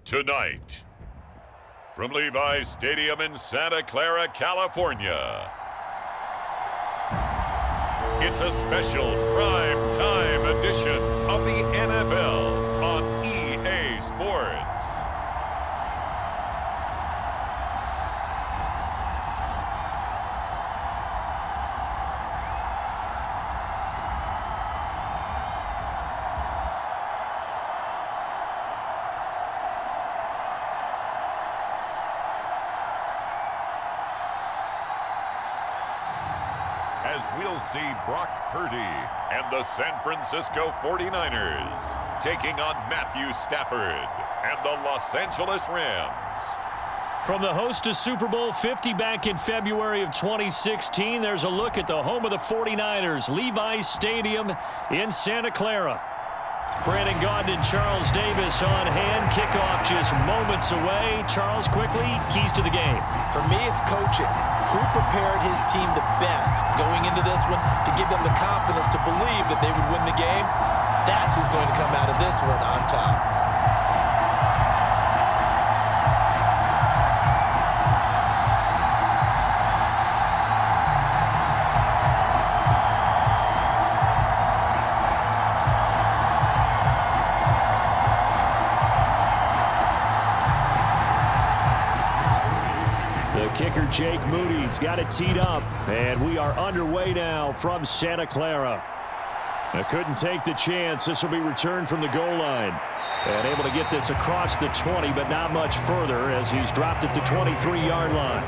Tonight, from Levi Stadium in Santa Clara, California, it's a special prime time edition of the NFL on EA Sports. As we'll see Brock Purdy and the San Francisco 49ers taking on Matthew Stafford and the Los Angeles Rams. From the host to Super Bowl 50 back in February of 2016, there's a look at the home of the 49ers, Levi Stadium in Santa Clara. Brandon Gaudin and Charles Davis on hand. Kickoff just moments away. Charles, quickly, keys to the game. For me, it's coaching. Who prepared his team the best going into this one to give them the confidence to believe that they would win the game? That's who's going to come out of this one on top. Kicker Jake Moody's got it teed up, and we are underway now from Santa Clara. I couldn't take the chance. This will be returned from the goal line. And able to get this across the 20, but not much further as he's dropped it to 23-yard line.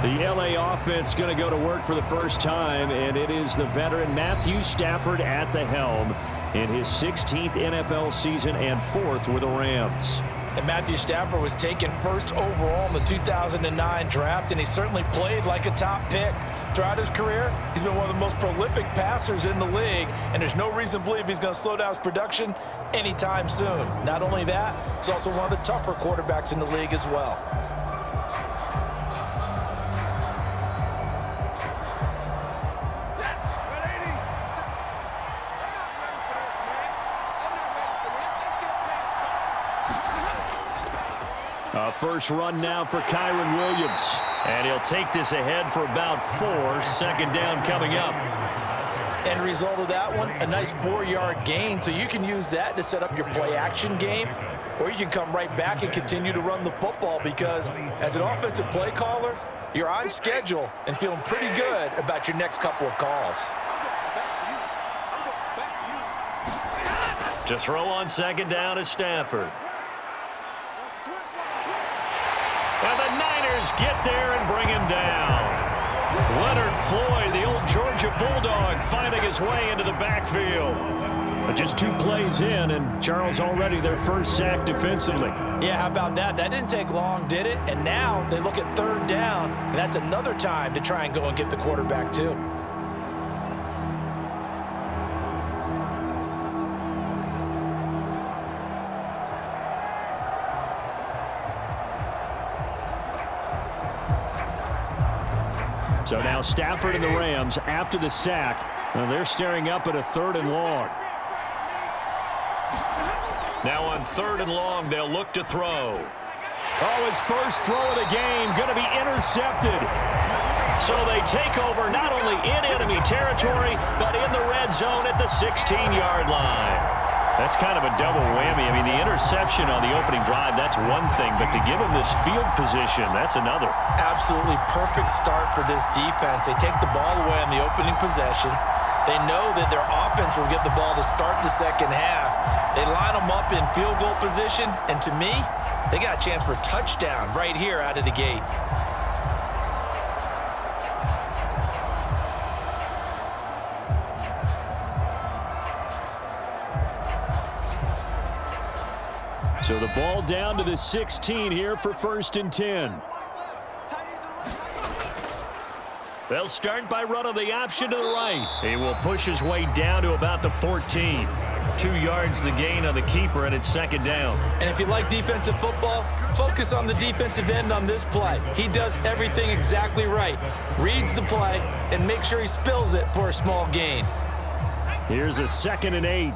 The LA offense going to go to work for the first time, and it is the veteran Matthew Stafford at the helm in his 16th NFL season and 4th with the Rams. And Matthew Stafford was taken first overall in the 2009 draft, and he certainly played like a top pick. Throughout his career, he's been one of the most prolific passers in the league, and there's no reason to believe he's going to slow down his production anytime soon. Not only that, he's also one of the tougher quarterbacks in the league as well. First run now for Kyron Williams. And he'll take this ahead for about 4. Second down coming up. End result of that one, a nice 4-yard gain. So you can use that to set up your play-action game, or you can come right back and continue to run the football because as an offensive play caller, you're on schedule and feeling pretty good about your next couple of calls. To throw on second down is Stafford. And the Niners get there and bring him down. Leonard Floyd, the old Georgia Bulldog, finding his way into the backfield. But just 2 plays in, and Charles already their first sack defensively. Yeah, how about that? That didn't take long, did it? And now they look at third down, and that's another time to try and go and get the quarterback too. So now Stafford and the Rams, after the sack, they're staring up at a 3rd and long. Now on 3rd and long, they'll look to throw. Oh, his first throw of the game, going to be intercepted. So they take over not only in enemy territory, but in the red zone at the 16-yard line. That's kind of a double whammy. I mean, the interception on the opening drive, that's one thing, but to give him this field position, that's another. Absolutely perfect start for this defense. They take the ball away on the opening possession. They know that their offense will get the ball to start the second half. They line them up in field goal position, and to me, they got a chance for a touchdown right here out of the gate. So the ball down to the 16 here for 1st and 10. They'll start by running the option to the right. He will push his way down to about the 14. 2 yards the gain on the keeper, and it's 2nd down. And if you like defensive football, focus on the defensive end on this play. He does everything exactly right. Reads the play and makes sure he spills it for a small gain. Here's a 2nd and 8.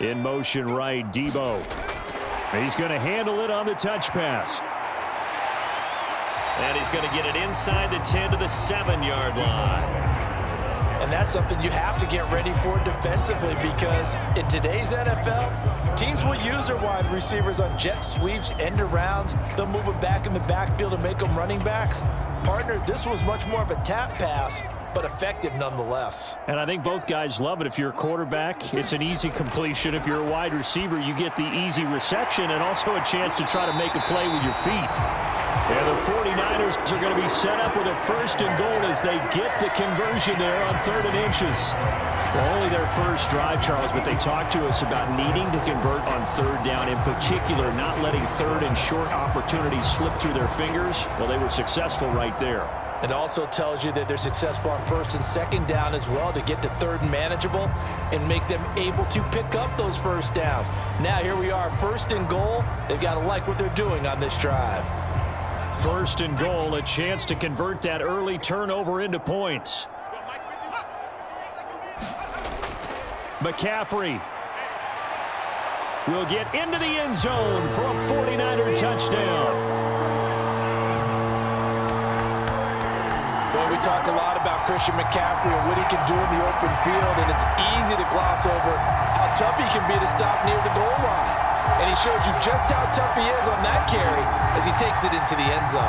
In motion right, Debo. He's going to handle it on the touch pass. And he's going to get it inside the 10 to the 7-yard line. And that's something you have to get ready for defensively, because in today's NFL, teams will use their wide receivers on jet sweeps, end arounds. They'll move it back in the backfield and make them running backs. Partner, this was much more of a tap pass, but effective nonetheless. And I think both guys love it. If you're a quarterback, it's an easy completion. If you're a wide receiver, you get the easy reception and also a chance to try to make a play with your feet. And the 49ers are going to be set up with a 1st and goal as they get the conversion there on 3rd and inches. Well, only their first drive, Charles, but they talked to us about needing to convert on 3rd down, in particular not letting 3rd and short opportunities slip through their fingers. Well, they were successful right there. It also tells you that they're successful on 1st and 2nd down as well, to get to 3rd and manageable and make them able to pick up those 1st downs. Now here we are, 1st and goal. They've got to like what they're doing on this drive. 1st and goal, a chance to convert that early turnover into points. McCaffrey will get into the end zone for a 49er touchdown. Well, we talk a lot about Christian McCaffrey and what he can do in the open field, and it's easy to gloss over how tough he can be to stop near the goal line. And he shows you just how tough he is on that carry as he takes it into the end zone.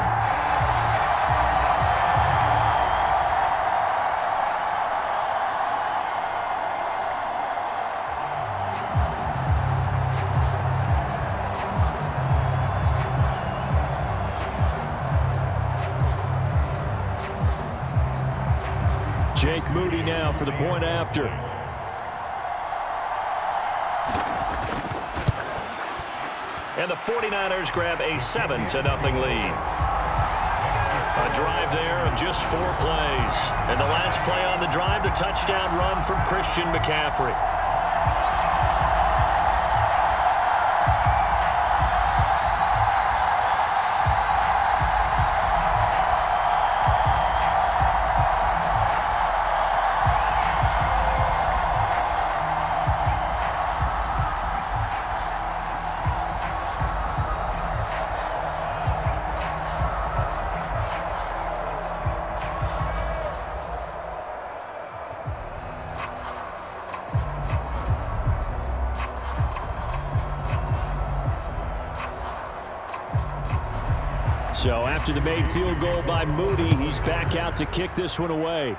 Jake Moody now for the point after. And the 49ers grab a 7-0 lead. A drive there of just 4 plays. And the last play on the drive, the touchdown run from Christian McCaffrey. So after the made field goal by Moody, he's back out to kick this one away.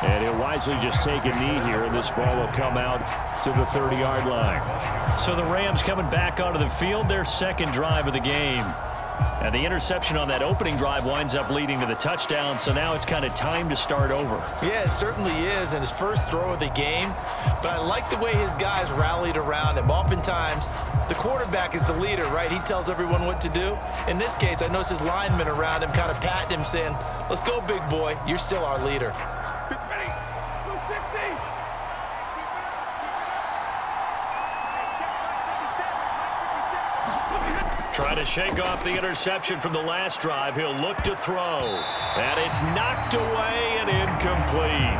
And he'll wisely just take a knee here, and this ball will come out to the 30-yard line. So the Rams coming back onto the field, their 2nd drive of the game. And the interception on that opening drive winds up leading to the touchdown, so now it's kind of time to start over. Yeah, it certainly is, and his first throw of the game. But I like the way his guys rallied around him. Oftentimes, the quarterback is the leader, right? He tells everyone what to do. In this case, I noticed his linemen around him kind of patting him, saying, "Let's go, big boy. You're still our leader." Trying to shake off the interception from the last drive. He'll look to throw. And it's knocked away and incomplete.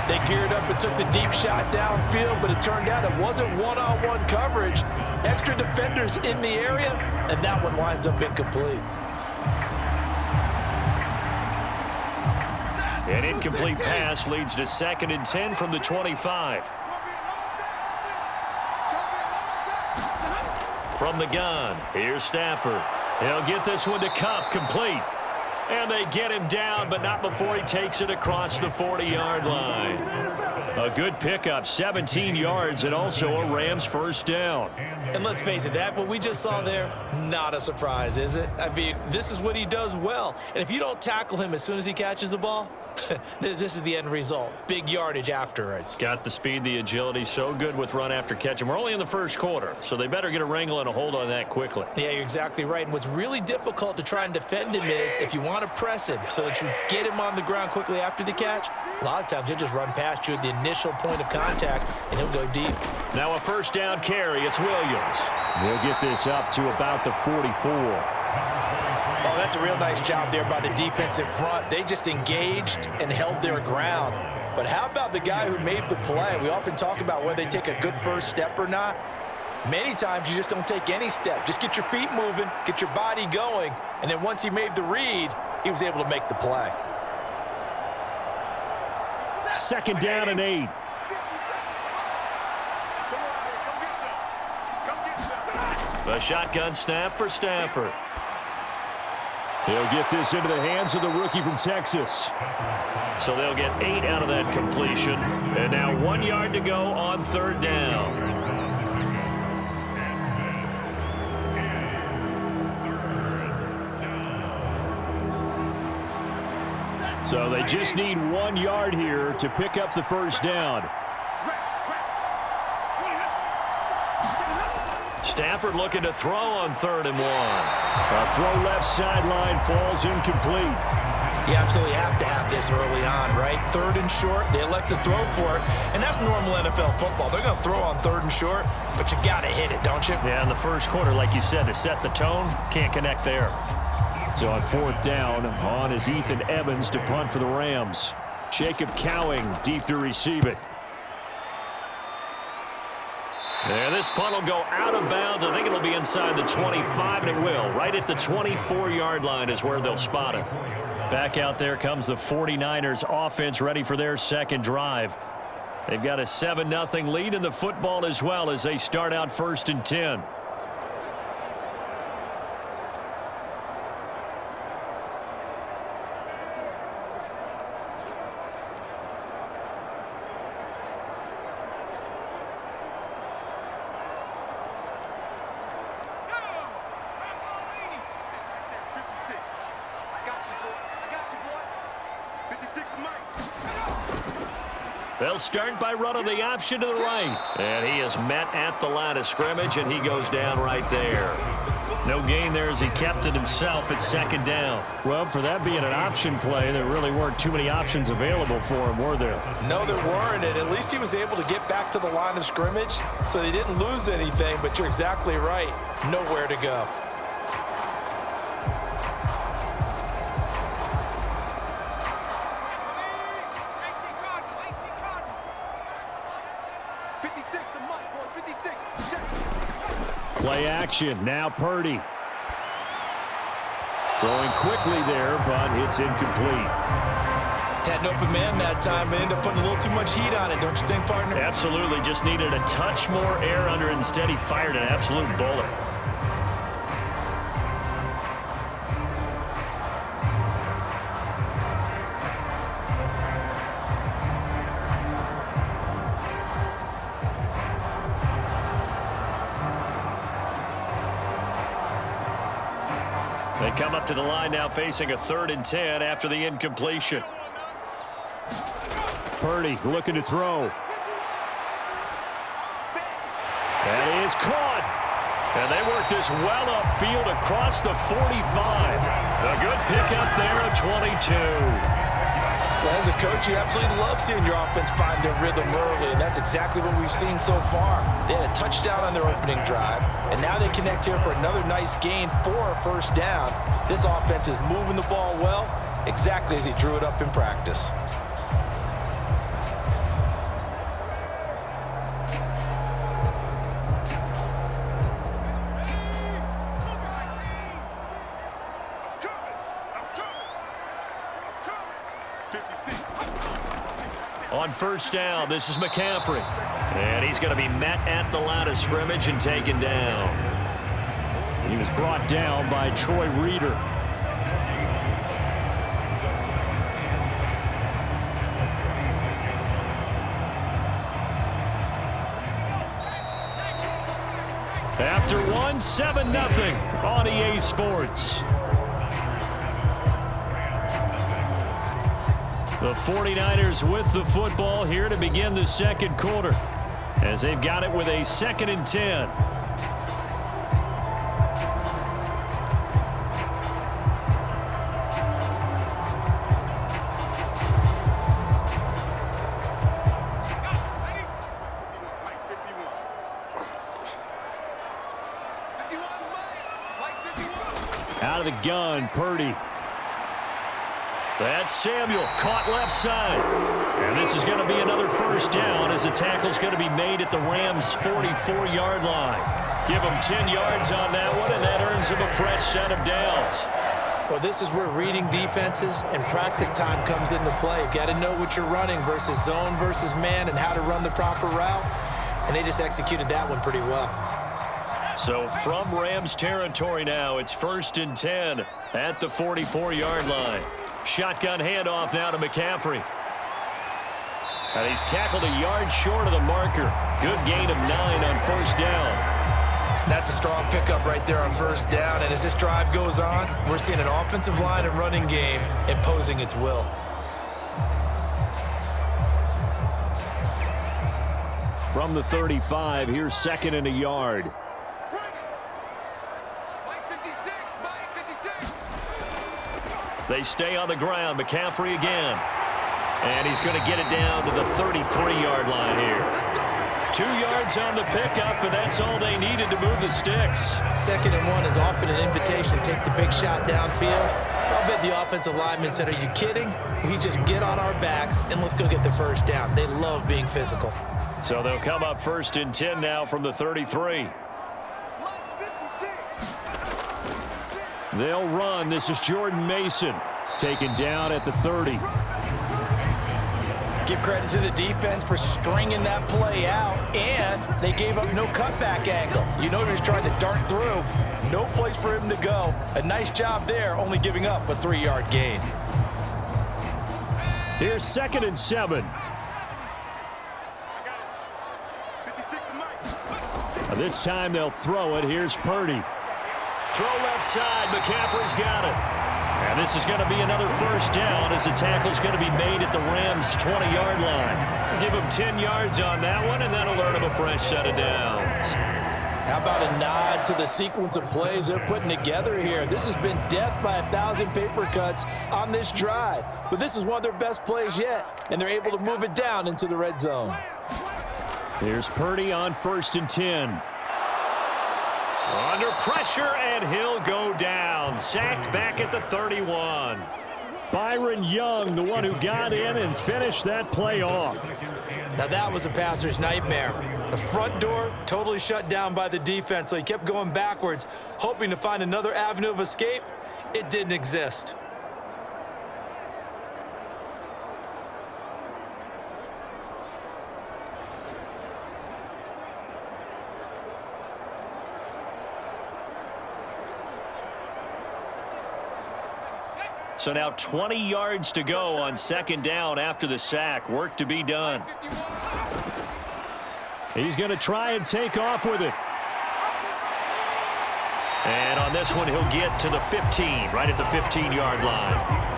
They geared up and took the deep shot downfield, but it turned out it wasn't one-on-one coverage. Extra defenders in the area, and that one winds up incomplete. An incomplete pass leads to 2nd and 10 from the 25. From the gun, here's Stafford. He'll get this one to Cup, complete. And they get him down, but not before he takes it across the 40-yard line. A good pickup, 17 yards, and also a Rams 1st down. And let's face it, that what we just saw there, not a surprise, is it? I mean, this is what he does well. And if you don't tackle him as soon as he catches the ball, this is the end result. Big yardage afterwards. Got the speed, the agility, so good with run after catch. And we're only in the 1st quarter, so they better get a wrangle and a hold on that quickly. Yeah, you're exactly right. And what's really difficult to try and defend him is if you want to press him so that you get him on the ground quickly after the catch, a lot of times he'll just run past you at the initial point of contact, and he'll go deep. Now a 1st down carry. It's Williams. We'll get this up to about the 44. Oh, that's a real nice job there by the defense in front. They just engaged and held their ground. But how about the guy who made the play? We often talk about whether they take a good first step or not. Many times you just don't take any step. Just get your feet moving, get your body going, and then once he made the read, he was able to make the play. 2nd down and 8. A shotgun snap for Stafford. He'll get this into the hands of the rookie from Texas. So they'll get 8 out of that completion. And now 1 yard to go on 3rd down. So they just need 1 yard here to pick up the first down. Stafford looking to throw on 3rd and 1. A throw left sideline falls incomplete. You absolutely have to have this early on, right? 3rd and short, they elect to throw for it, and that's normal NFL football. They're going to throw on 3rd and short, but you've got to hit it, don't you? Yeah, in the first quarter, like you said, to set the tone, can't connect there. So on 4th down, on is Ethan Evans to punt for the Rams. Jacob Cowing deep to receive it. There, this punt will go out of bounds. I think it'll be inside the 25, and it will. Right at the 24-yard line is where they'll spot it. Back out there comes the 49ers offense ready for their second drive. They've got a 7-0 lead in the football as well as they start out 1st and 10. They'll start by running the option to the right. And he is met at the line of scrimmage, and he goes down right there. No gain there as he kept it himself at 2nd down. Well, for that being an option play, there really weren't too many options available for him, were there? No, there weren't, and at least he was able to get back to the line of scrimmage, so they didn't lose anything, but you're exactly right. Nowhere to go. Play action. Now Purdy. Throwing quickly there, but it's incomplete. Had an open man that time, but ended up putting a little too much heat on it, don't you think, partner? Absolutely. Just needed a touch more air under it. Instead, he fired an absolute bullet. They come up to the line now facing a 3rd and 10 after the incompletion. Purdy looking to throw. That is caught. And they work this well upfield across the 45. A good pickup there at 22. Well, as a coach, you absolutely love seeing your offense find their rhythm early, and that's exactly what we've seen so far. They had a touchdown on their opening drive, and now they connect here for another nice gain for a 1st down. This offense is moving the ball well, exactly as he drew it up in practice. On 1st down, this is McCaffrey. And he's going to be met at the line of scrimmage and taken down. He was brought down by Troy Reeder. After one, 7-0 on EA Sports. The 49ers with the football here to begin the 2nd quarter as they've got it with a 2nd and 10. Out of the gun, Purdy. That's Samuel, caught left side. And this is going to be another first down as the tackle's going to be made at the Rams' 44-yard line. Give them 10 yards on that one, and that earns them a fresh set of downs. Well, this is where reading defenses and practice time comes into play. You've got to know what you're running versus zone versus man and how to run the proper route. And they just executed that one pretty well. So from Rams territory now, it's 1st and 10 at the 44-yard line. Shotgun handoff now to McCaffrey. And he's tackled a yard short of the marker. Good gain of 9 on first down. That's a strong pickup right there on first down. And as this drive goes on, we're seeing an offensive line and running game imposing its will. From the 35, here's 2nd and a yard. They stay on the ground. McCaffrey again. And he's going to get it down to the 33-yard line here. 2 yards on the pickup, and that's all they needed to move the sticks. 2nd and 1 is often an invitation to take the big shot downfield. I'll bet the offensive lineman said, are you kidding? We just get on our backs, and let's go get the first down. They love being physical. So they'll come up 1st and 10 now from the 33. They'll run. This is Jordan Mason, taken down at the 30. Give credit to the defense for stringing that play out, and they gave up no cutback angle. You know he was trying to dart through. No place for him to go. A nice job there, only giving up a 3-yard gain. Here's 2nd and 7. This time they'll throw it. Here's Purdy. Throw left side. McCaffrey's got it. And this is going to be another first down as the tackle's going to be made at the Rams' 20-yard line. Give them 10 yards on that one, and that'll earn them a fresh set of downs. How about a nod to the sequence of plays they're putting together here? This has been death by 1,000 paper cuts on this drive. But this is one of their best plays yet, and they're able to move it down into the red zone. Here's Purdy on 1st and 10. Under pressure, and he'll go down. Sacked back at the 31. Byron Young, the one who got in and finished that play off. Now that was a passer's nightmare. The front door totally shut down by the defense, so he kept going backwards, hoping to find another avenue of escape. It didn't exist. So now 20 yards to go on 2nd down after the sack. Work to be done. He's going to try and take off with it. And on this one, he'll get to the 15, right at the 15-yard line.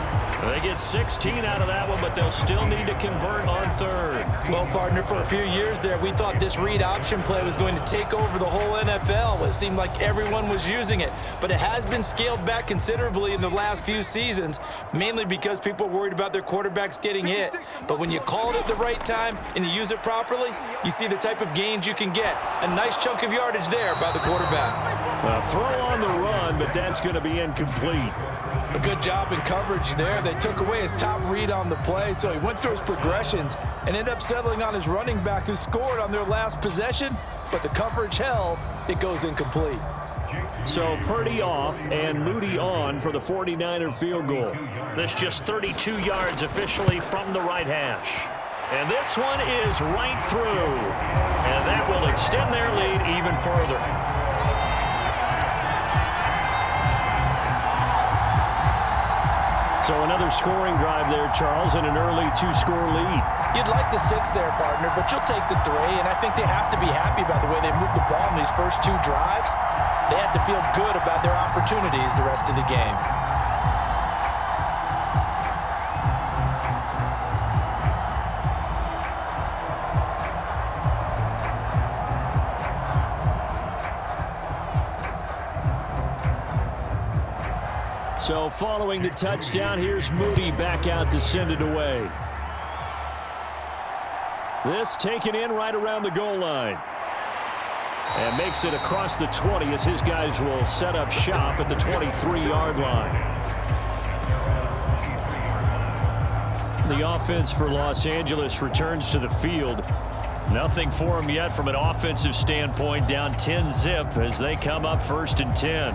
They get 16 out of that one, but they'll still need to convert on 3rd. Well, partner, for a few years there, we thought this read option play was going to take over the whole NFL. It seemed like everyone was using it, but it has been scaled back considerably in the last few seasons, mainly because people are worried about their quarterbacks getting hit. But when you call it at the right time and you use it properly, you see the type of gains you can get. A nice chunk of yardage there by the quarterback. Throw on the run, but that's going to be incomplete. A good job in coverage there. They took away his top read on the play, so he went through his progressions and ended up settling on his running back who scored on their last possession, but the coverage held. It goes incomplete. So Purdy off and Moody on for the 49er field goal. This just 32 yards officially from the right hash. And this one is right through. And that will extend their lead even further. So another scoring drive there, Charles, and an early 2-score lead. You'd like the 6 there, partner, but you'll take the 3, and I think they have to be happy about the way they moved the ball in these first 2 drives. They have to feel good about their opportunities the rest of the game. So following the touchdown, here's Moody back out to send it away. This taken in right around the goal line. And makes it across the 20 as his guys will set up shop at the 23-yard line. The offense for Los Angeles returns to the field. Nothing for them yet from an offensive standpoint, down 10-zip as they come up 1st and 10.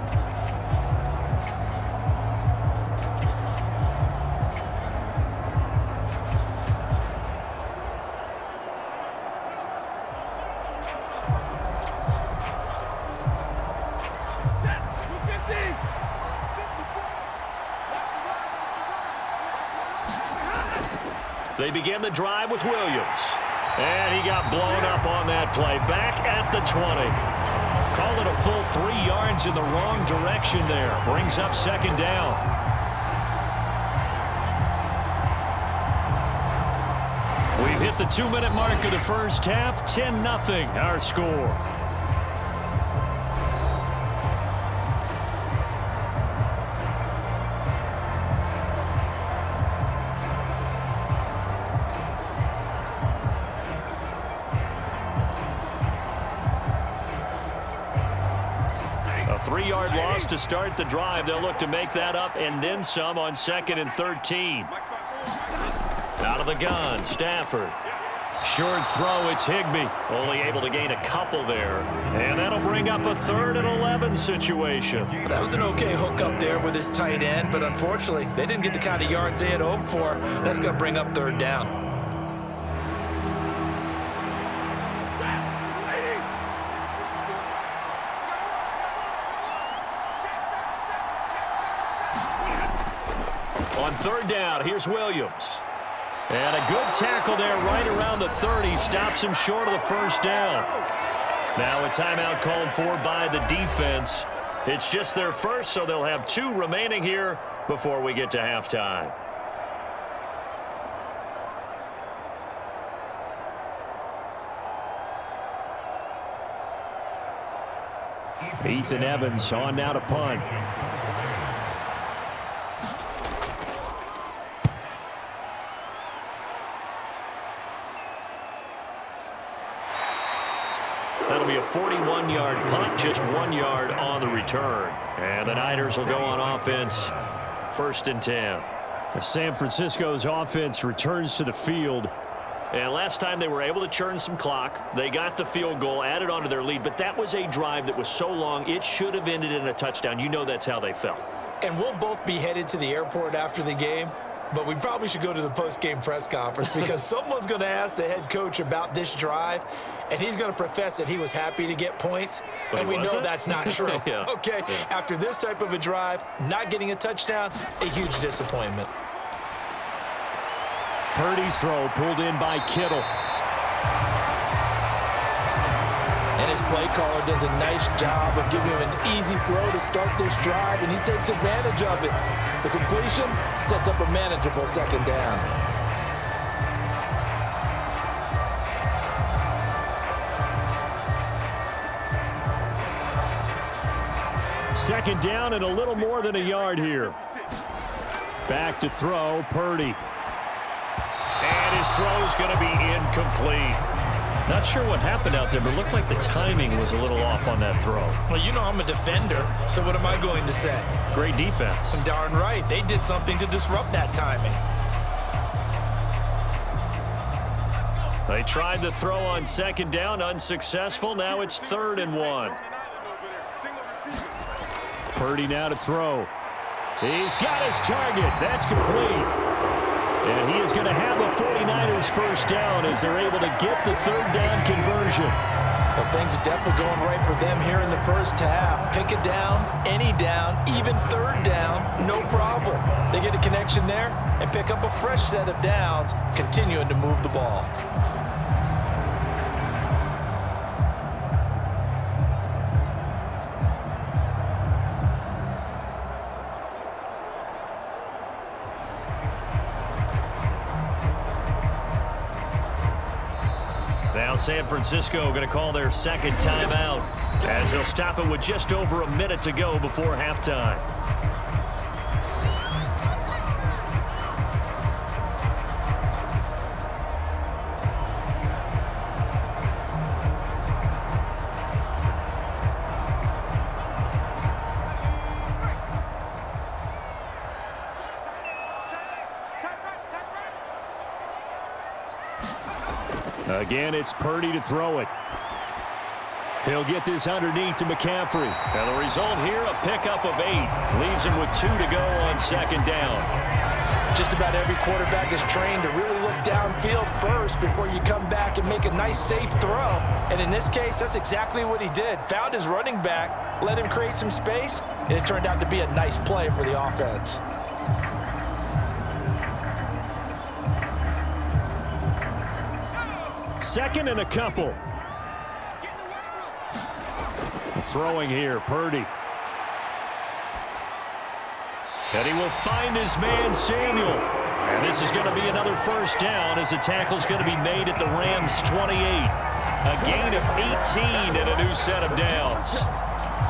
They begin the drive with Williams. And he got blown up on that play. Back at the 20. Called it a full 3 yards in the wrong direction there. Brings up 2nd down. We've hit the 2-minute mark of the first half. 10-0 our score. A 3-yard loss to start the drive. They'll look to make that up and then some on 2nd and 13. Out of the gun, Stafford. Short throw, it's Higbee. Only able to gain a couple there. And that'll bring up a 3rd and 11 situation. That was an okay hook up there with his tight end, but unfortunately, they didn't get the kind of yards they had hoped for. That's going to bring up 3rd down. On 3rd down, here's Williams. And a good tackle there right around the 30. Stops him short of the 1st down. Now a timeout called for by the defense. It's just their first, so they'll have 2 remaining here before we get to halftime. Ethan Evans on now to punt. That'll be a 41-yard punt, just 1 yard on the return. And the Niners will go on offense, 1st and 10. San Francisco's offense returns to the field. And last time they were able to churn some clock. They got the field goal, added on to their lead. But that was a drive that was so long, it should have ended in a touchdown. You know that's how they felt. And we'll both be headed to the airport after the game. But we probably should go to the post-game press conference because someone's going to ask the head coach about this drive, and he's going to profess that he was happy to get points, and we know that's not true. Yeah. Okay, yeah. After this type of a drive, not getting a touchdown, a huge disappointment. Purdy's throw pulled in by Kittle. And his play caller does a nice job of giving him an easy throw to start this drive, and he takes advantage of it. The completion sets up a manageable 2nd down. Second down and a little more than a yard here. Back to throw, Purdy. And his throw's going to be incomplete. Not sure what happened out there, but it looked like the timing was a little off on that throw. Well, you know I'm a defender, so what am I going to say? Great defense. Darn right. They did something to disrupt that timing. They tried the throw on 2nd down, unsuccessful. Now it's 3rd and 1. Purdy now to throw. He's got his target. That's complete. And he is going to have a 49ers 1st down as they're able to get the 3rd down conversion. Well, things are definitely going right for them here in the first half. Pick a down, any down, even 3rd down, no problem. They get a connection there and pick up a fresh set of downs, continuing to move the ball. Now San Francisco going to call their 2nd timeout as they'll stop it with just over a minute to go before halftime. Again, it's Purdy to throw it. He'll get this underneath to McCaffrey. And the result here, a pickup of 8. Leaves him with 2 to go on second down. Just about every quarterback is trained to really look downfield first before you come back and make a nice, safe throw. And in this case, that's exactly what he did. Found his running back, let him create some space, and it turned out to be a nice play for the offense. Second and a couple. Throwing here, Purdy. And he will find his man, Samuel. And this is going to be another first down as the tackle's going to be made at the Rams' 28. A gain of 18 and a new set of downs.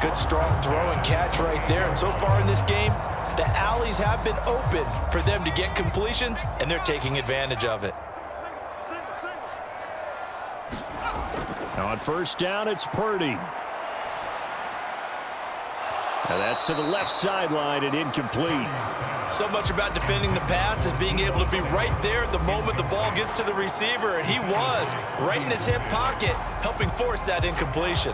Good, strong throw and catch right there. And so far in this game, the alleys have been open for them to get completions, and they're taking advantage of it. Now on first down, it's Purdy. And that's to the left sideline and incomplete. So much about defending the pass is being able to be right there the moment the ball gets to the receiver, and he was right in his hip pocket, helping force that incompletion.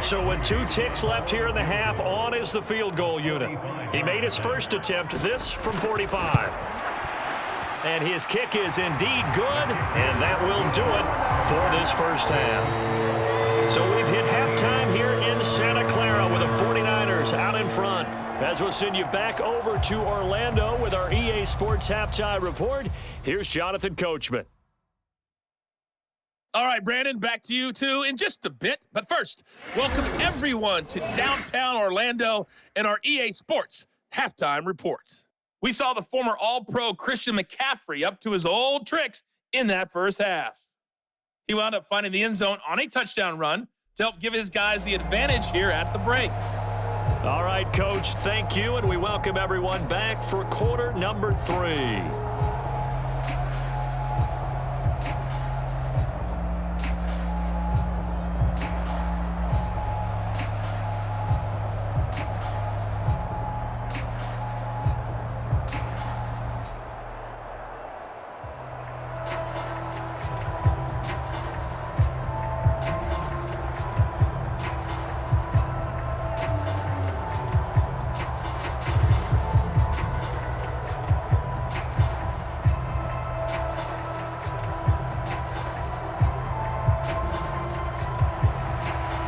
So with 2 ticks left here in the half, on is the field goal unit. He made his first attempt, this from 45. And his kick is indeed good, and that will do it for this first half. So we've hit halftime here in Santa Clara with the 49ers out in front. As we'll send you back over to Orlando with our EA Sports Halftime Report, here's Jonathan Coachman. All right, Brandon, back to you, too, in just a bit. But first, welcome everyone to downtown Orlando and our EA Sports Halftime Report. We saw the former All-Pro Christian McCaffrey up to his old tricks in that first half. He wound up finding the end zone on a touchdown run to help give his guys the advantage here at the break. All right, Coach, thank you, and we welcome everyone back for quarter number 3.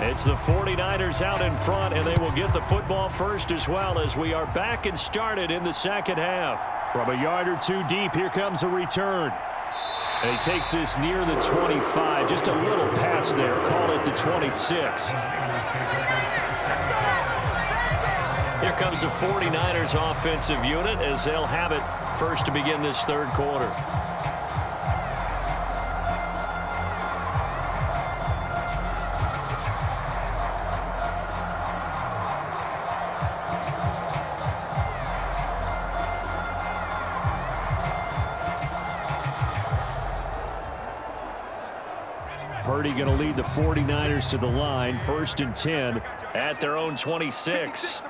It's the 49ers out in front, and they will get the football first as well as we are back and started in the second half. From a yard or 2 deep, here comes a return. And he takes this near the 25, just a little pass there, call it the 26. Here comes the 49ers offensive unit as they'll have it first to begin this third quarter. Purdy going to lead the 49ers to the line, 1st and 10 at their own 26.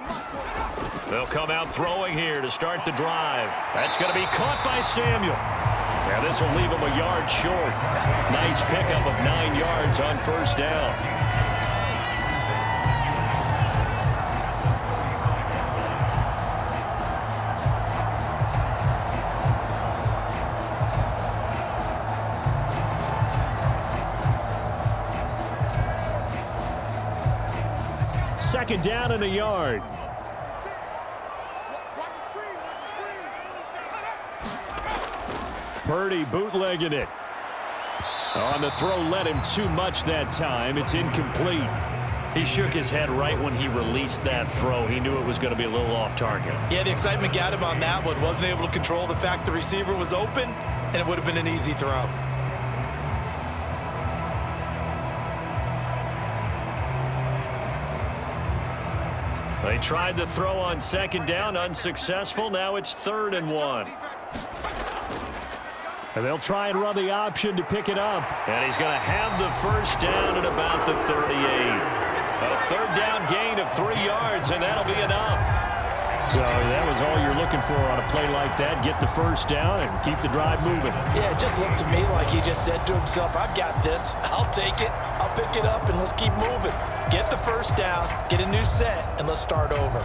They'll come out throwing here to start the drive. That's going to be caught by Samuel. Now this will leave him a yard short. Nice pickup of 9 yards on first down. Second down and a yard. Purdy bootlegging it. On the throw, led him too much that time. It's incomplete. He shook his head right when he released that throw. He knew it was going to be a little off target. Yeah, the excitement got him on that one. Wasn't able to control the fact the receiver was open, and it would have been an easy throw. They tried the throw on second down, unsuccessful. Now it's 3rd and 1. And they'll try and run the option to pick it up. And he's going to have the first down at about the 38. A 3rd down gain of 3 yards, and that'll be enough. So that was all you're looking for on a play like that. Get the first down and keep the drive moving. Yeah, it just looked to me like he just said to himself, I've got this. I'll take it. I'll pick it up, and let's keep moving. Get the first down, get a new set, and let's start over.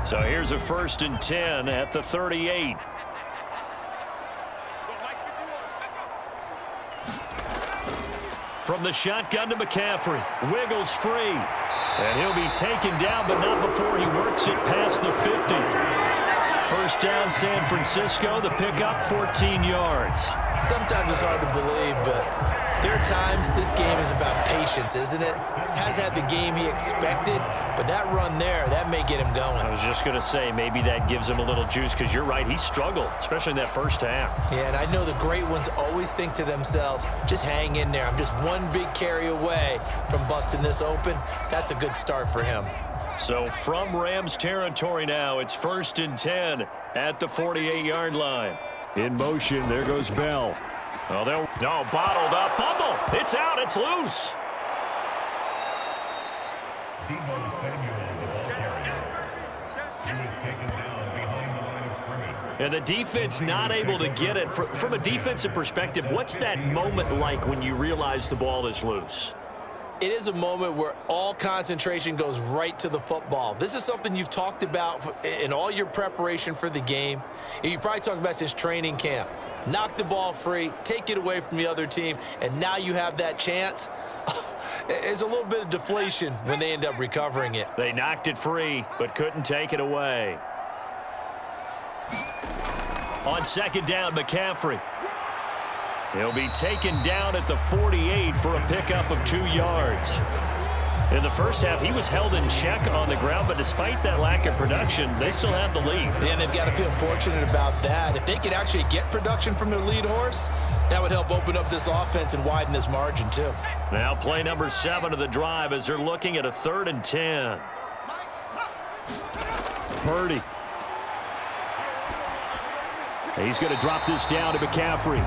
So here's a 1st and 10 at the 38. From the shotgun to McCaffrey. Wiggles free. And he'll be taken down, but not before he works it past the 50. First down, San Francisco. The pickup, 14 yards. Sometimes it's hard to believe, but there are times this game is about patience, isn't it? Has had the game he expected, but that run there, that may get him going. I was just going to say, maybe that gives him a little juice, because you're right, he struggled, especially in that first half. Yeah, and I know the great ones always think to themselves, just hang in there. I'm just one big carry away from busting this open. That's a good start for him. So from Rams territory now, it's 1st and 10 at the 48-yard line. In motion, there goes Bell. Oh, no, bottled up, fumble. It's out, it's loose. And the defense not able to get it. From a defensive perspective, what's that moment like when you realize the ball is loose? It is a moment where all concentration goes right to the football. This is something you've talked about in all your preparation for the game. You probably talked about since training camp. Knock the ball free, take it away from the other team, and now you have that chance. There's a little bit of deflation when they end up recovering it. They knocked it free, but couldn't take it away. On 2nd down, McCaffrey. He'll be taken down at the 48 for a pickup of 2 yards. In the first half, he was held in check on the ground, but despite that lack of production, they still have the lead. And they've got to feel fortunate about that. If they could actually get production from their lead horse, that would help open up this offense and widen this margin too. Now play number 7 of the drive as they're looking at a 3rd and 10. Purdy. He's going to drop this down to McCaffrey.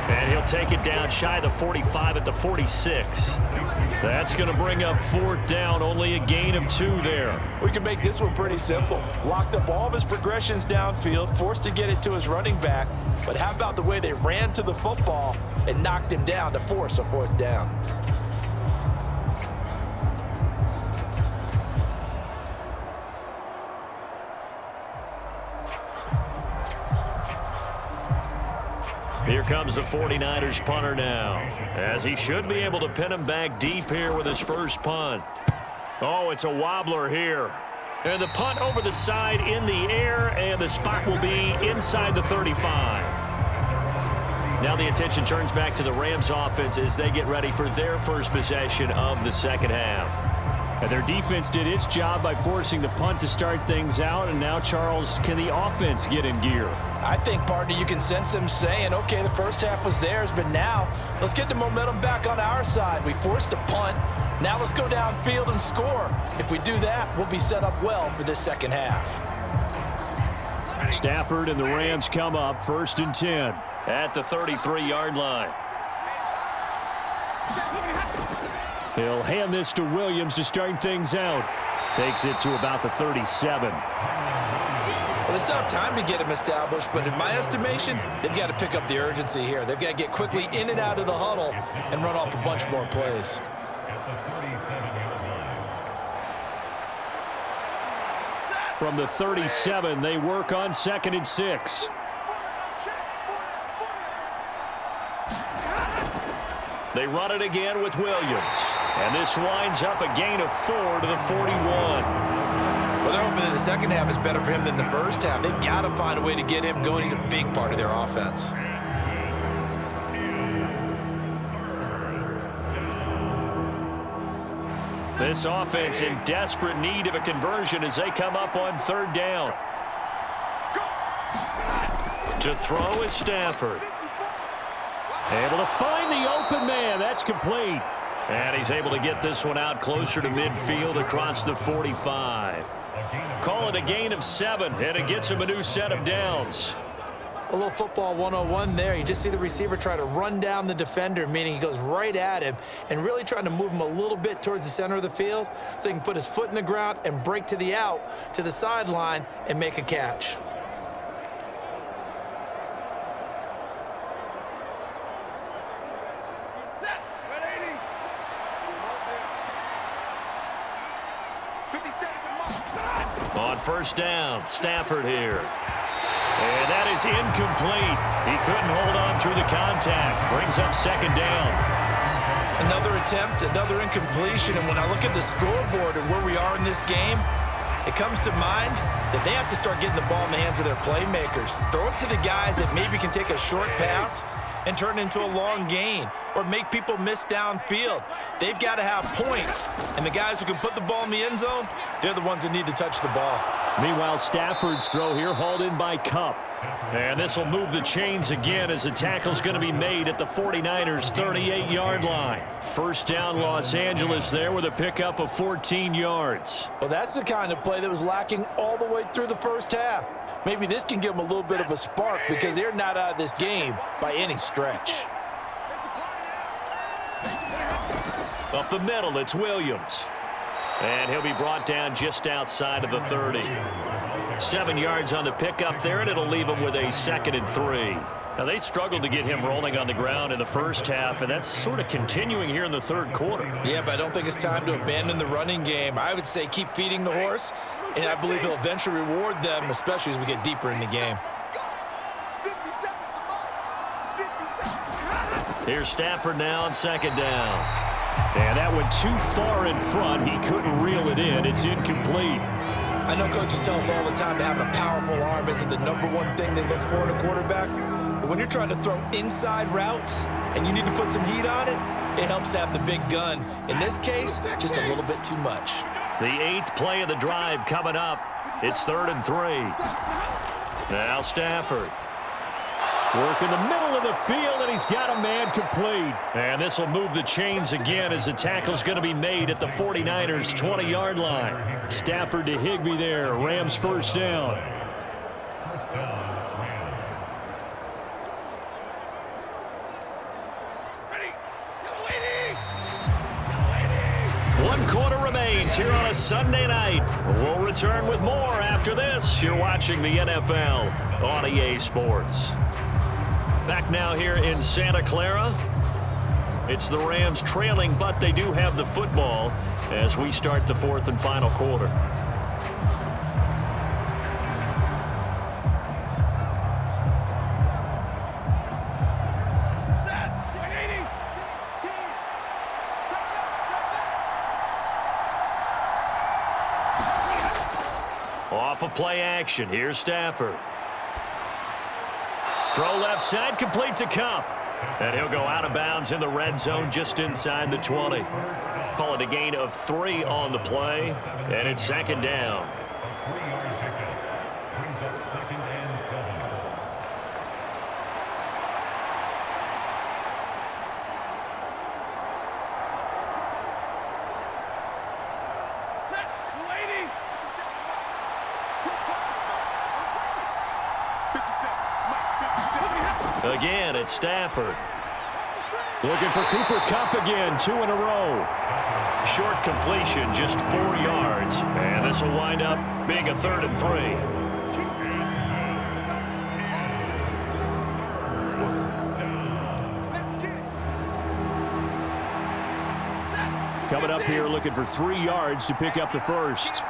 And he'll take it down shy of the 45 at the 46. That's going to bring up 4th down, only a gain of 2 there. We can make this one pretty simple. Locked up all of his progressions downfield, forced to get it to his running back. But how about the way they ran to the football and knocked him down to force a 4th down? Here comes the 49ers punter now, as he should be able to pin him back deep here with his first punt. Oh, it's a wobbler here. And the punt over the side in the air, and the spot will be inside the 35. Now the attention turns back to the Rams offense as they get ready for their first possession of the second half. And their defense did its job by forcing the punt to start things out. And now, Charles, can the offense get in gear? I think, partner, you can sense them saying, okay, the first half was theirs, but now let's get the momentum back on our side. We forced a punt. Now let's go downfield and score. If we do that, we'll be set up well for this second half. Stafford and the Rams come up 1st and 10 at the 33-yard line. He'll hand this to Williams to start things out. Takes it to about the 37. Well, they still have time to get him established, but in my estimation, they've got to pick up the urgency here. They've got to get quickly in and out of the huddle and run off a bunch more plays. From the 37, they work on 2nd and 6. They run it again with Williams. And this winds up a gain of 4 to the 41. Well, they're hoping that the second half is better for him than the first half. They've got to find a way to get him going. He's a big part of their offense. This offense in desperate need of a conversion as they come up on 3rd down. To throw is Stafford. Able to find the open man. That's complete. And he's able to get this one out closer to midfield across the 45. Call it a gain of 7, and it gets him a new set of downs. A little football 101 there. You just see the receiver try to run down the defender, meaning he goes right at him and really trying to move him a little bit towards the center of the field so he can put his foot in the ground and break to the out, to the sideline, and make a catch. On first down, Stafford here. And that is incomplete. He couldn't hold on through the contact. Brings up second down. Another attempt, another incompletion. And when I look at the scoreboard and where we are in this game, it comes to mind that they have to start getting the ball in the hands of their playmakers. Throw it to the guys that maybe can take a short pass and turn it into a long gain or make people miss downfield. They've got to have points. And the guys who can put the ball in the end zone, they're the ones that need to touch the ball. Meanwhile, Stafford's throw here hauled in by Cup. And this will move the chains again as the tackle's going to be made at the 49ers' 38-yard line. First down, Los Angeles there with a pickup of 14 yards. Well, that's the kind of play that was lacking all the way through the first half. Maybe this can give them a little bit of a spark because they're not out of this game by any stretch. Up the middle, it's Williams. And he'll be brought down just outside of the 30. 7 yards on the pickup there, and it'll leave him with a 2nd and 3. Now, they struggled to get him rolling on the ground in the first half, and that's sort of continuing here in the third quarter. Yeah, but I don't think it's time to abandon the running game. I would say keep feeding the horse, and I believe he'll eventually reward them, especially as we get deeper in the game. Here's Stafford now on second down. And that went too far in front. He couldn't reel it in. It's incomplete. I know coaches tell us all the time that having a powerful arm isn't the number one thing they look for in a quarterback. But when you're trying to throw inside routes and you need to put some heat on it, it helps have the big gun. In this case, just a little bit too much. The 8th play of the drive coming up. It's 3rd and 3. Now Stafford. Work in the middle of the field, and he's got a man complete. And this will move the chains again as the tackle's going to be made at the 49ers' 20-yard line. Stafford to Higbee there. Rams first down. One quarter remains here on a Sunday night. We'll return with more after this. You're watching the NFL on EA Sports. Back now here in Santa Clara. It's the Rams trailing, but they do have the football as we start the 4th and final quarter. Off of play action. Here's Stafford. Throw left side, complete to Cup. And he'll go out of bounds in the red zone just inside the 20. Call it a gain of 3 on the play, and it's second down. Again, it's Stafford. Looking for Cooper Kupp again, 2 in a row. Short completion, just 4 yards. And this will wind up being a 3rd and 3. Coming up here looking for 3 yards to pick up the first.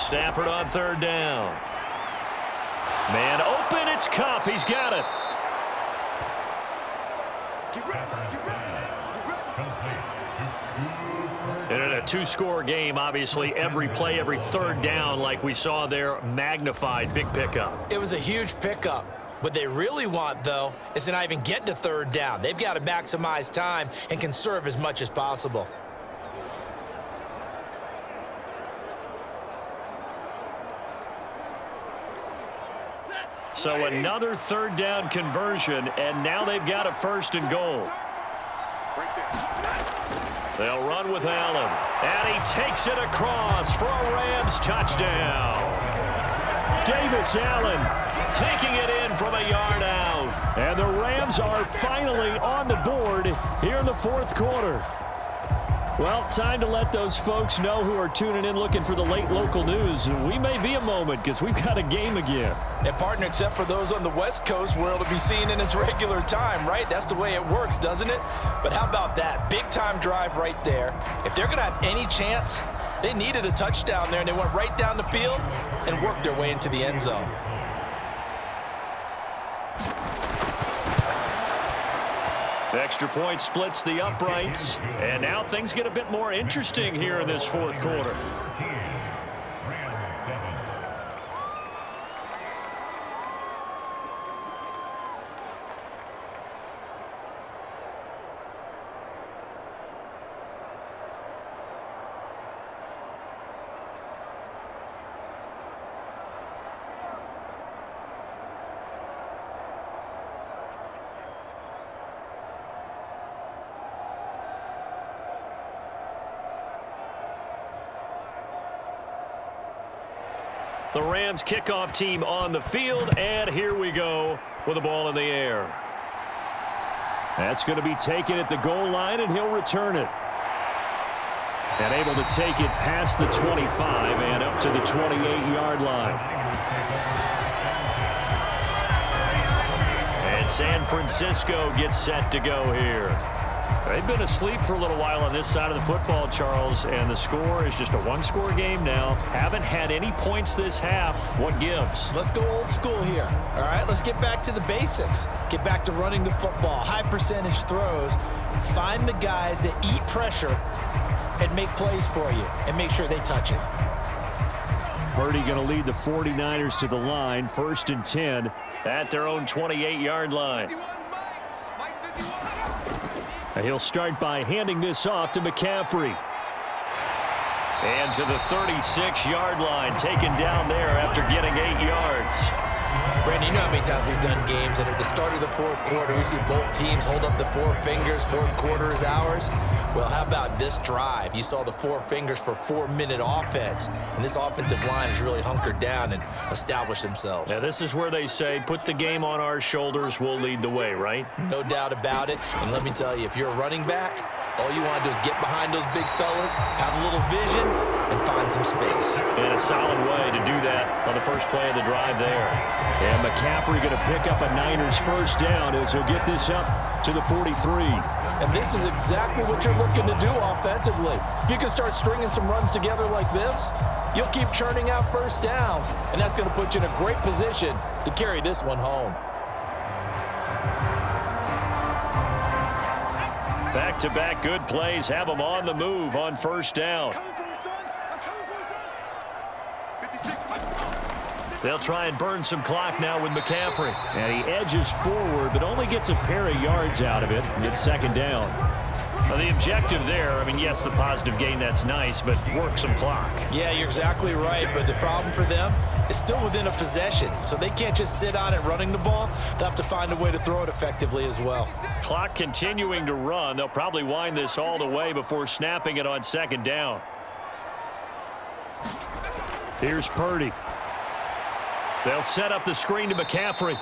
Stafford on 3rd down. Man open, it's Kupp. He's got it. And in a 2-score game, obviously, every play, every 3rd down, like we saw there, magnified. Big pickup. It was a huge pickup. What they really want, though, is to not even get to 3rd down. They've got to maximize time and conserve as much as possible. So another 3rd down conversion, and now they've got a 1st and goal. They'll run with Allen. And he takes it across for a Rams touchdown. Davis Allen taking it in from a yard out. And the Rams are finally on the board here in the fourth quarter. Well, time to let those folks know who are tuning in looking for the late local news. We may be a moment because we've got a game again. And partner, except for those on the West Coast where it'll be seen in its regular time, right? That's the way it works, doesn't it? But how about that? Big time drive right there. If they're going to have any chance, they needed a touchdown there, and they went right down the field and worked their way into the end zone. Extra point splits the uprights, and now things get a bit more interesting here in this fourth quarter. The Rams kickoff team on the field, and here we go with the ball in the air. That's going to be taken at the goal line, and he'll return it. And able to take it past the 25 and up to the 28-yard line. And San Francisco gets set to go here. They've been asleep for a little while on this side of the football, Charles, and the score is just a one-score game now. Haven't had any points this half. What gives? Let's go old school here. All right, let's get back to the basics. Get back to running the football, high percentage throws. Find the guys that eat pressure and make plays for you and make sure they touch it. Purdy going to lead the 49ers to the line, 1st and 10 at their own 28-yard line. He'll start by handing this off to McCaffrey. And to the 36-yard line, taken down there after getting 8 yards. Brandon, you know how many times we've done games, and at the start of the fourth quarter, we see both teams hold up the four fingers, fourth quarter is ours. Well, how about this drive? You saw the four fingers for 4-minute offense, and this offensive line has really hunkered down and established themselves. Now, this is where they say, put the game on our shoulders, we'll lead the way, right? No doubt about it, and let me tell you, if you're a running back, all you want to do is get behind those big fellas, have a little vision, and find some space. And a solid way to do that on the first play of the drive there. And McCaffrey going to pick up a Niners first down as he'll get this up to the 43. And this is exactly what you're looking to do offensively. If you can start stringing some runs together like this, you'll keep churning out first downs, and that's going to put you in a great position to carry this one home. Back-to-back good plays have them on the move on first down. They'll try and burn some clock now with McCaffrey. And he edges forward, but only gets a pair of yards out of it and gets second down. Well, the objective there, I mean, yes, the positive gain, that's nice, but work some clock. Yeah, you're exactly right, but the problem for them is still within a possession, so they can't just sit on it running the ball. They'll have to find a way to throw it effectively as well. Clock continuing to run. They'll probably wind this all the way before snapping it on second down. Here's Purdy. They'll set up the screen to McCaffrey.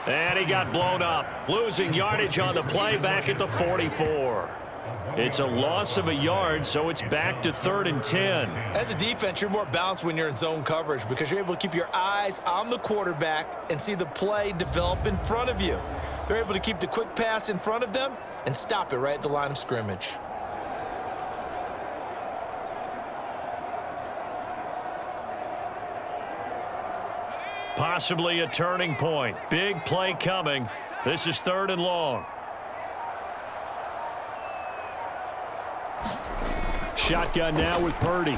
And he got blown up. Losing yardage on the play back at the 44. It's a loss of a yard, so it's back to 3rd and 10. As a defense, you're more balanced when you're in zone coverage because you're able to keep your eyes on the quarterback and see the play develop in front of you. They're able to keep the quick pass in front of them and stop it right at the line of scrimmage. Possibly a turning point. Big play coming. This is 3rd and long. Shotgun now with Purdy.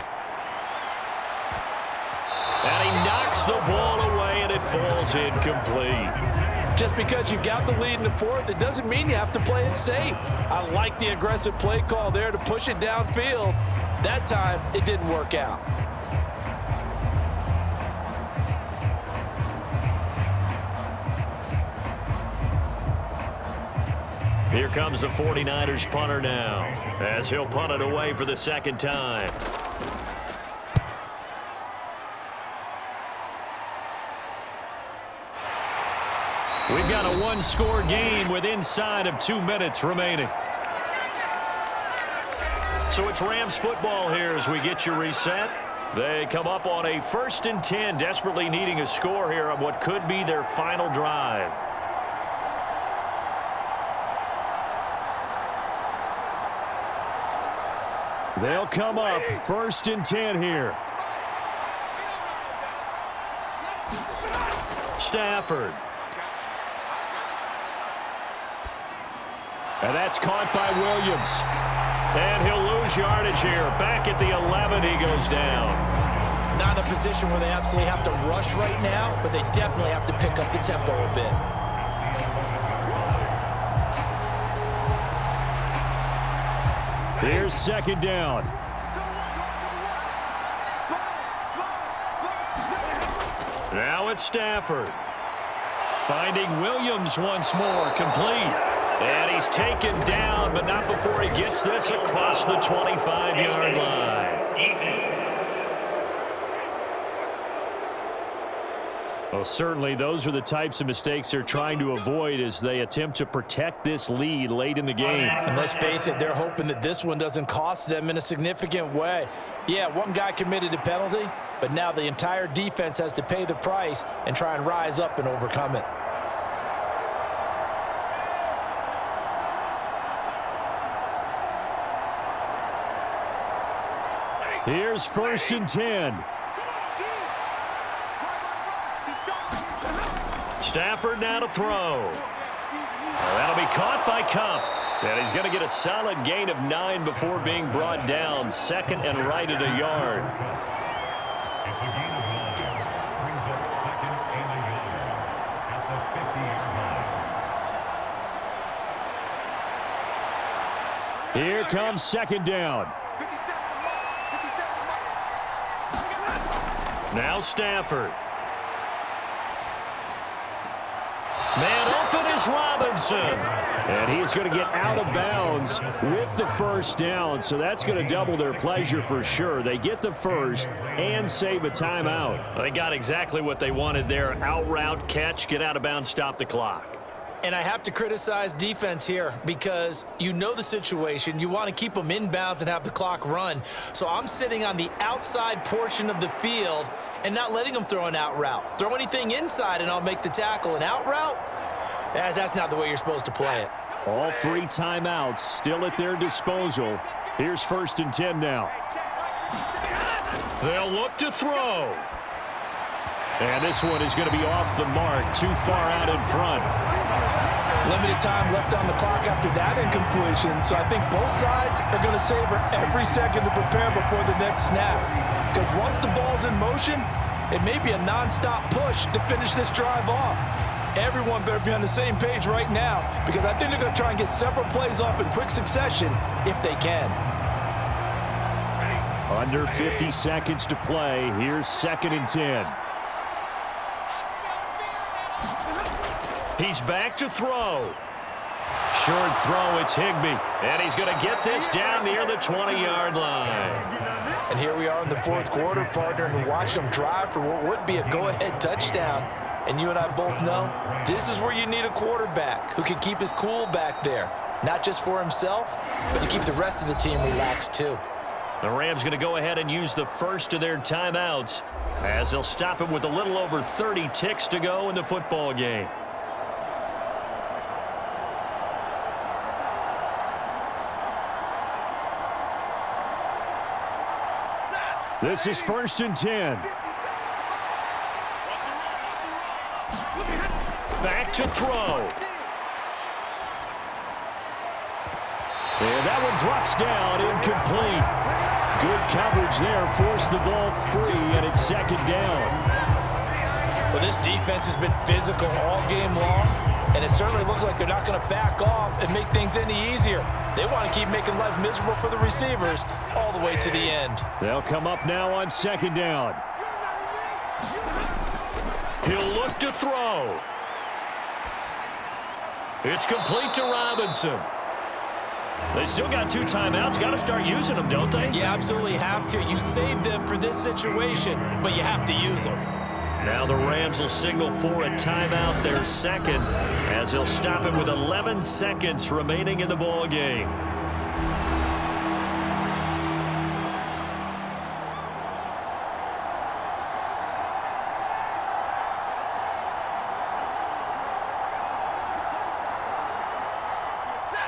And he knocks the ball away, and it falls incomplete. Just because you've got the lead in the fourth, it doesn't mean you have to play it safe. I like the aggressive play call there to push it downfield. That time, it didn't work out. Here comes the 49ers punter now, as he'll punt it away for the second time. We've got a one-score game with inside of 2 minutes remaining. So it's Rams football here as we get you reset. They come up on a 1st and 10, desperately needing a score here on what could be their final drive. They'll come up 1st and 10 here. Stafford. And that's caught by Williams. And he'll lose yardage here. Back at the 11, he goes down. Not in a position where they absolutely have to rush right now, but they definitely have to pick up the tempo a bit. Here's 2nd down. Now it's Stafford. Finding Williams once more, complete. And he's taken down, but not before he gets this across the 25-yard line. Well, certainly those are the types of mistakes they're trying to avoid as they attempt to protect this lead late in the game. And let's face it, they're hoping that this one doesn't cost them in a significant way. Yeah, one guy committed a penalty, but now the entire defense has to pay the price and try and rise up and overcome it. Here's 1st and 10. Stafford now to throw. That'll be caught by Cup. And he's going to get a solid gain of 9 before being brought down. 2nd and right at a yard. Here comes 2nd down. Now Stafford. Man open is Robinson. And he's going to get out of bounds with the 1st down. So that's going to double their pleasure for sure. They get the 1st and save a timeout. They got exactly what they wanted there. Out route, catch, get out of bounds, stop the clock. And I have to criticize defense here because you know the situation. You want to keep them inbounds and have the clock run. So I'm sitting on the outside portion of the field and not letting them throw an out route. Throw anything inside and I'll make the tackle. An out route? That's not the way you're supposed to play it. All 3 timeouts still at their disposal. Here's 1st and 10 now. They'll look to throw. And this one is going to be off the mark, too far out in front. Limited time left on the clock after that incompletion, so I think both sides are going to savor every second to prepare before the next snap. Because once the ball's in motion, it may be a nonstop push to finish this drive off. Everyone better be on the same page right now because I think they're going to try and get several plays off in quick succession if they can. Under 50 seconds to play. Here's 2nd and 10. He's back to throw. Short throw, it's Higbee. And he's going to get this down near the 20-yard line. And here we are in the 4th quarter, partner, and watch them drive for what would be a go-ahead touchdown. And you and I both know this is where you need a quarterback who can keep his cool back there. Not just for himself, but to keep the rest of the team relaxed too. The Rams going to go ahead and use the 1st of their timeouts as they'll stop it with a little over 30 ticks to go in the football game. This is 1st and 10. Back to throw. And that one drops down, incomplete. Good coverage there, forced the ball free, and it's 2nd down. Well, this defense has been physical all game long, and it certainly looks like they're not going to back off and make things any easier. They want to keep making life miserable for the receivers all the way to the end. They'll come up now on 2nd down. He'll look to throw. It's complete to Robinson. They still got 2 timeouts. Got to start using them, don't they? You absolutely have to. You save them for this situation, but you have to use them. Now the Rams will signal for a timeout, their second, as they'll stop it with 11 seconds remaining in the ball game.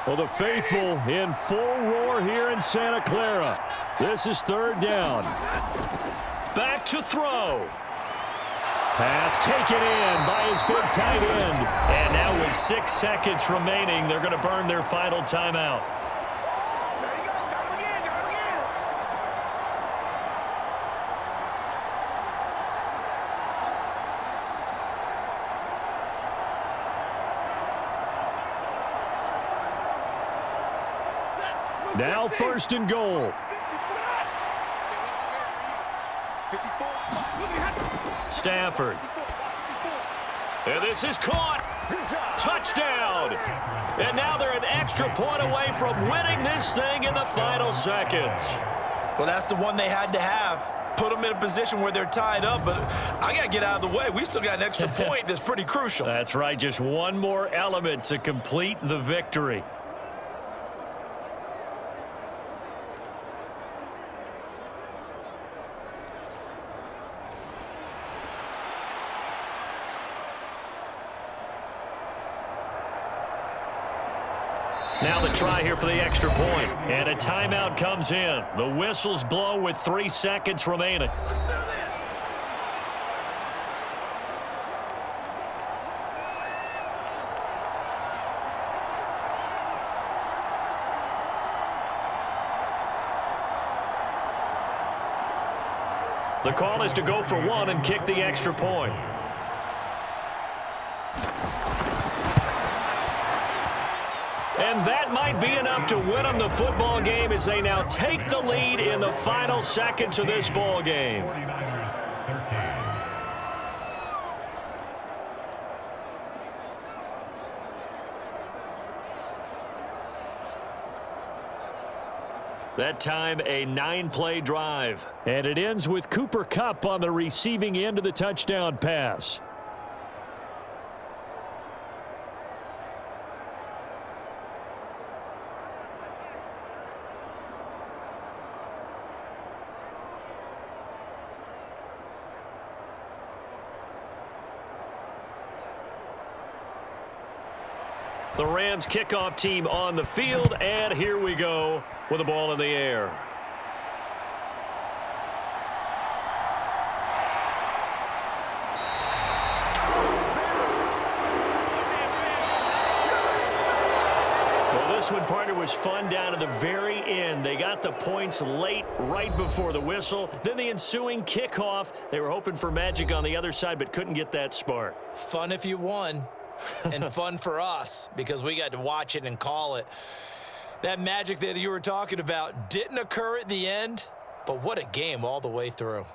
Well, the faithful in full roar here in Santa Clara. This is 3rd down. Back to throw. Pass taken in by his big tight end. And now with 6 seconds remaining, they're going to burn their final timeout. Now 1st and goal. Stafford. And this is caught. Touchdown. And now they're an extra point away from winning this thing in the final seconds. Well, that's the one they had to have. Put them in a position where they're tied up, but I got to get out of the way. We still got an extra point that's pretty crucial. That's right. Just one more element to complete the victory. Now the try here for the extra point. And a timeout comes in. The whistles blow with 3 seconds remaining. The call is to go for 1 and kick the extra point. And that might be enough to win them the football game as they now take the lead in the final seconds of this ball game. That time, a 9-play drive. And it ends with Cooper Kupp on the receiving end of the touchdown pass. The Rams kickoff team on the field, and here we go with the ball in the air. Well, this one, partner, was fun down to the very end. They got the points late, right before the whistle. Then the ensuing kickoff. They were hoping for magic on the other side, but couldn't get that spark. Fun if you won. And fun for us because we got to watch it and call it. That magic that you were talking about didn't occur at the end, but what a game all the way through.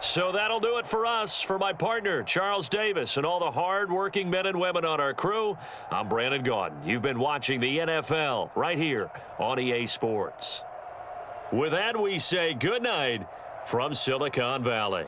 So that'll do it for us. For my partner, Charles Davis, and all the hard-working men and women on our crew, I'm Brandon Gaudin. You've been watching the NFL right here on EA Sports. With that, we say good night from Silicon Valley.